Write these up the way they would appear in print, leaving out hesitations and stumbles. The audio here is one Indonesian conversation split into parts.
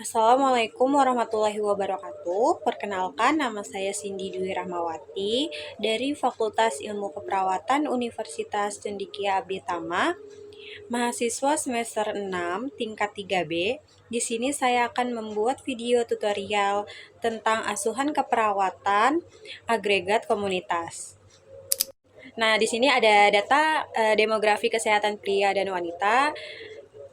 Assalamualaikum warahmatullahi wabarakatuh. Perkenalkan, nama saya Cindy Dwi Rahmawati dari Fakultas Ilmu Keperawatan Universitas Cendekia Abdi Tama, mahasiswa semester 6 tingkat 3B. Di sini saya akan membuat video tutorial tentang asuhan keperawatan agregat komunitas. Nah, di sini ada data demografi kesehatan pria dan wanita.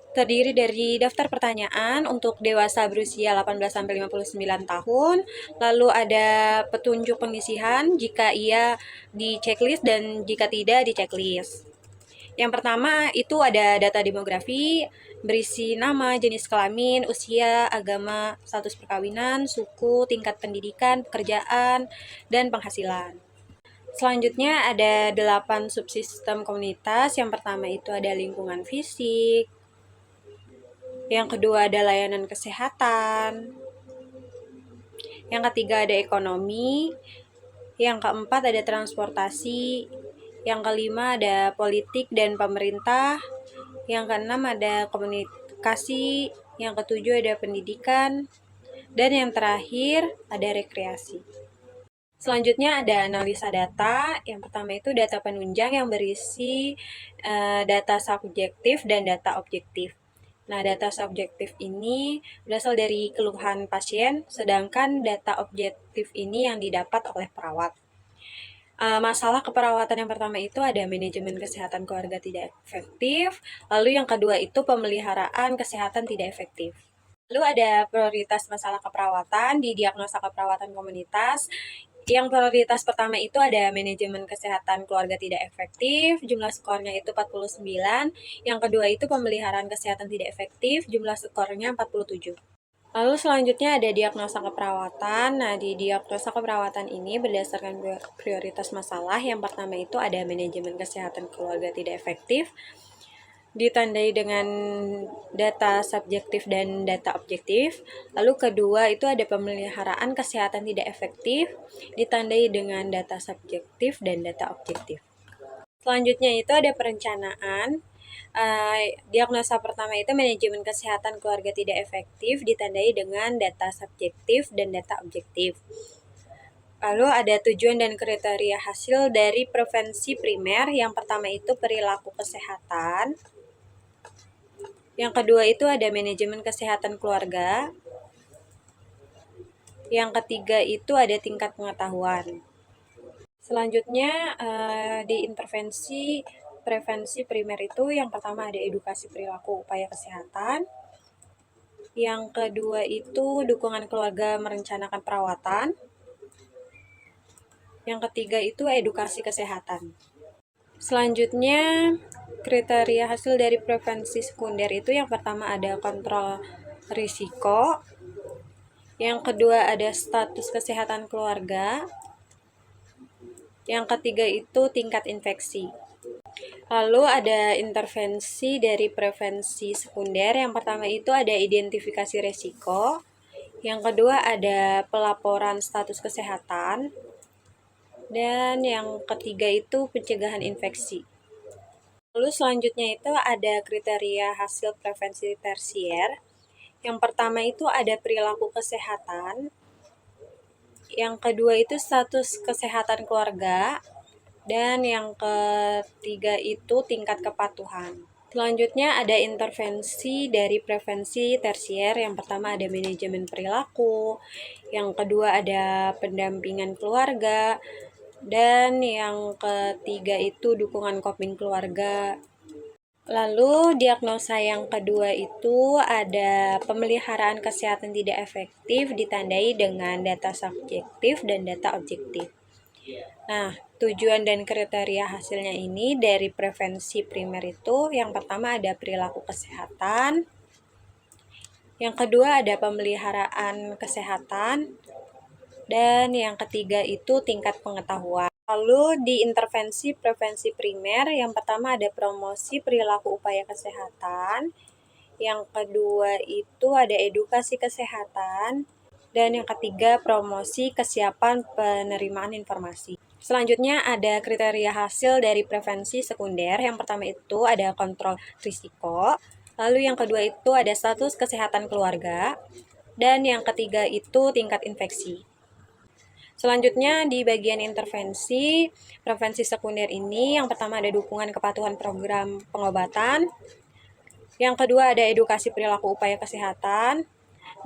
Terdiri dari daftar pertanyaan untuk dewasa berusia 18-59 tahun, lalu ada petunjuk pengisian jika ia di checklist dan jika tidak di checklist. Yang pertama itu ada data demografi, berisi nama, jenis kelamin, usia, agama, status perkawinan, suku, tingkat pendidikan, pekerjaan, dan penghasilan. Selanjutnya ada 8 subsistem komunitas. Yang pertama itu ada lingkungan fisik, yang kedua ada layanan kesehatan, yang ketiga ada ekonomi, yang keempat ada transportasi, yang kelima ada politik dan pemerintah, yang keenam ada komunikasi, yang ketujuh ada pendidikan, dan yang terakhir ada rekreasi. Selanjutnya ada analisa data. Yang pertama itu data penunjang yang berisi data subjektif dan data objektif. Nah, data subjektif ini berasal dari keluhan pasien, sedangkan data objektif ini yang didapat oleh perawat. Masalah keperawatan yang pertama itu ada manajemen kesehatan keluarga tidak efektif, lalu yang kedua itu pemeliharaan kesehatan tidak efektif. Lalu ada prioritas masalah keperawatan di diagnosa keperawatan komunitas. Yang prioritas pertama itu ada manajemen kesehatan keluarga tidak efektif, jumlah skornya itu 49. Yang kedua itu pemeliharaan kesehatan tidak efektif, jumlah skornya 47. Lalu selanjutnya ada diagnosa keperawatan. Nah, di diagnosa keperawatan ini berdasarkan prioritas masalah. Yang pertama itu ada manajemen kesehatan keluarga tidak efektif, ditandai dengan data subjektif dan data objektif. Lalu kedua itu ada pemeliharaan kesehatan tidak efektif, ditandai dengan data subjektif dan data objektif. Selanjutnya itu ada perencanaan. Diagnosa pertama itu manajemen kesehatan keluarga tidak efektif, ditandai dengan data subjektif dan data objektif. Lalu ada tujuan dan kriteria hasil dari prevensi primer. Yang pertama itu perilaku kesehatan. Yang kedua itu ada manajemen kesehatan keluarga. Yang ketiga itu ada tingkat pengetahuan. Selanjutnya di intervensi prevensi primer itu yang pertama ada edukasi perilaku upaya kesehatan. Yang kedua itu dukungan keluarga merencanakan perawatan. Yang ketiga itu edukasi kesehatan. Selanjutnya kriteria hasil dari prevensi sekunder itu yang pertama ada kontrol risiko. Yang kedua ada status kesehatan keluarga. Yang ketiga itu tingkat infeksi. Lalu ada intervensi dari prevensi sekunder. Yang pertama itu ada identifikasi resiko. Yang kedua ada pelaporan status kesehatan. Dan yang ketiga itu pencegahan infeksi. Lalu selanjutnya itu ada kriteria hasil prevensi tersier. Yang pertama itu ada perilaku kesehatan. Yang kedua itu status kesehatan keluarga. Dan yang ketiga itu tingkat kepatuhan. Selanjutnya ada intervensi dari prevensi tersier. Yang pertama ada manajemen perilaku. Yang kedua ada pendampingan keluarga. Dan yang ketiga itu dukungan coping keluarga. Lalu diagnosa yang kedua itu ada pemeliharaan kesehatan tidak efektif, ditandai dengan data subjektif dan data objektif. Nah, tujuan dan kriteria hasilnya ini dari prevensi primer itu yang pertama ada perilaku kesehatan, yang kedua ada pemeliharaan kesehatan, dan yang ketiga itu tingkat pengetahuan. Lalu di intervensi prevensi primer, yang pertama ada promosi perilaku upaya kesehatan, yang kedua itu ada edukasi kesehatan, dan yang ketiga promosi kesiapan penerimaan informasi. Selanjutnya ada kriteria hasil dari prevensi sekunder. Yang pertama itu ada kontrol risiko. Lalu yang kedua itu ada status kesehatan keluarga. Dan yang ketiga itu tingkat infeksi. Selanjutnya di bagian intervensi, prevensi sekunder ini yang pertama ada dukungan kepatuhan program pengobatan, yang kedua ada edukasi perilaku upaya kesehatan,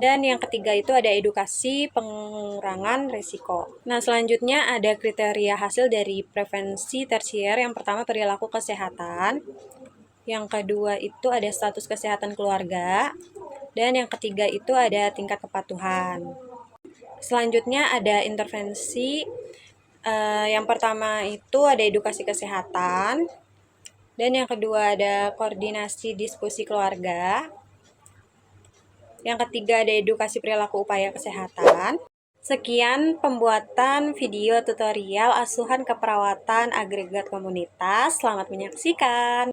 dan yang ketiga itu ada edukasi pengurangan risiko. Nah, selanjutnya ada kriteria hasil dari prevensi tersier. Yang pertama perilaku kesehatan, yang kedua itu ada status kesehatan keluarga, dan yang ketiga itu ada tingkat kepatuhan. Selanjutnya ada intervensi. Yang pertama itu ada edukasi kesehatan, dan yang kedua ada koordinasi diskusi keluarga. Yang ketiga ada edukasi perilaku upaya kesehatan. Sekian pembuatan video tutorial asuhan keperawatan agregat komunitas. Selamat menyaksikan.